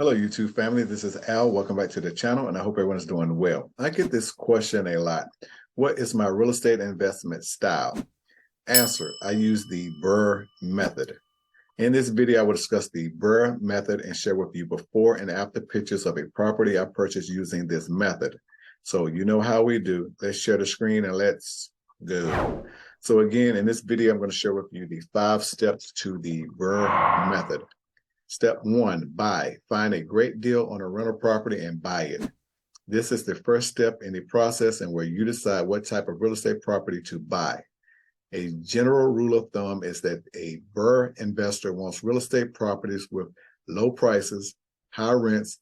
Hello, YouTube family. This is Al. Welcome back to the channel, and I hope everyone is doing well. I get this question a lot. What is my real estate investment style? Answer: I use the BRRRR method. In this video, I will discuss the BRRRR method and share with you before and after pictures of a property I purchased using this method. So you know how we do. Let's share the screen and let's go. So again, in this video, I'm going to share with you the 5 steps to the BRRRR method. Step 1, buy. Find a great deal on a rental property and buy it. This is the first step in the process and where you decide what type of real estate property to buy. A general rule of thumb is that a BRRRR investor wants real estate properties with low prices, high rents,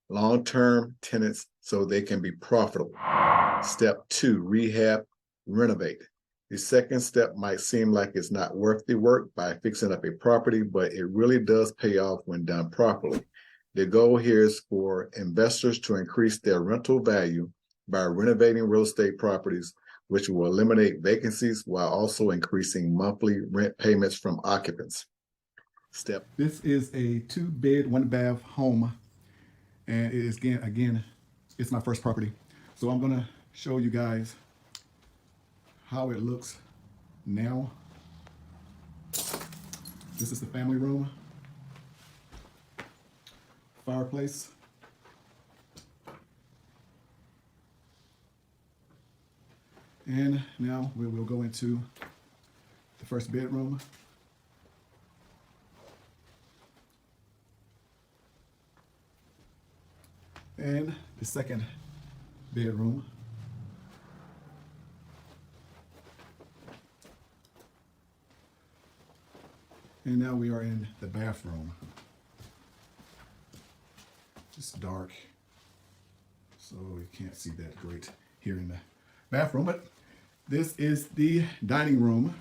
long-term tenants so they can be profitable. Step 2, rehab, renovate. The second step might seem like it's not worth the work by fixing up a property, but it really does pay off when done properly. The goal here is for investors to increase their rental value by renovating real estate properties, which will eliminate vacancies while also increasing monthly rent payments from occupants. This is a 2-bed, 1-bath home, and it is again, it's my first property. So I'm gonna show you guys how it looks now. This is the family room, fireplace, and now we will go into the first bedroom. And the second bedroom. And now we are in the bathroom. Just dark, so you can't see that great here in the bathroom, but this is the dining room,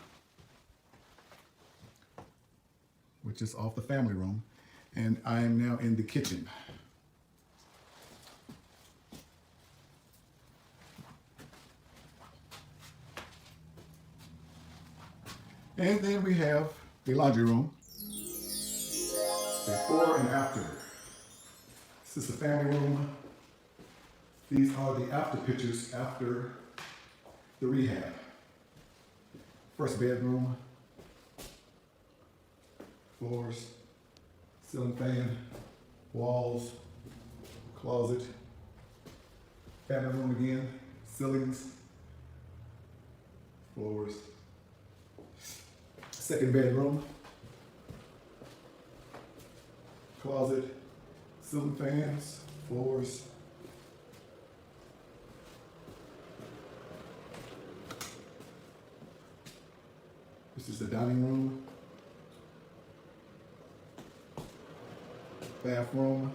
which is off the family room, and I am now in the kitchen. And then we have the laundry room, before and after. This is the family room. These are the after pictures after the rehab. First bedroom, floors, ceiling fan, walls, closet, family room again, ceilings, floors. Second bedroom, closet, ceiling fans, floors. This is the dining room, bathroom,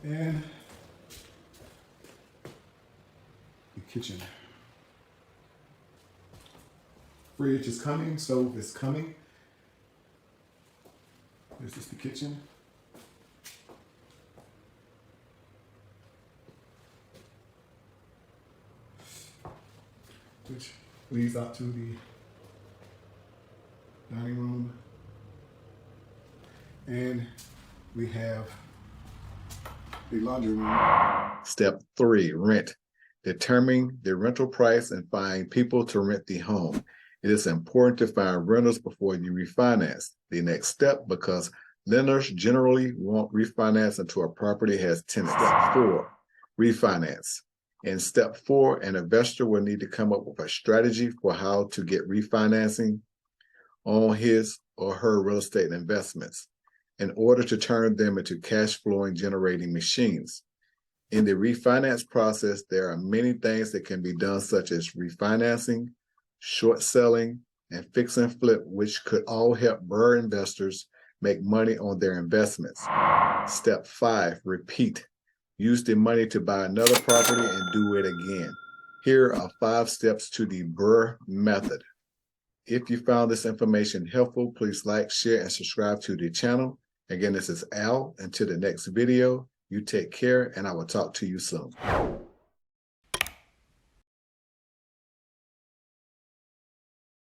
and the kitchen. Fridge is coming, stove is coming. This is the kitchen. Which leads out to the dining room. And we have the laundry room. Step 3, rent. Determine the rental price and find people to rent the home. It is important to find renters before you refinance. The next step, because lenders generally won't refinance until a property has tenants. Step 4, refinance. In step 4, an investor will need to come up with a strategy for how to get refinancing on his or her real estate investments in order to turn them into cash flowing generating machines. In the refinance process, there are many things that can be done, such as refinancing, short selling, and fix and flip, which could all help BRRRR investors make money on their investments. Step 5, repeat. Use the money to buy another property and do it again. Here are 5 steps to the BRRRR method. If you found this information helpful, please like, share, and subscribe to the channel. Again, this is Al. Until the next video, you take care, and I will talk to you soon.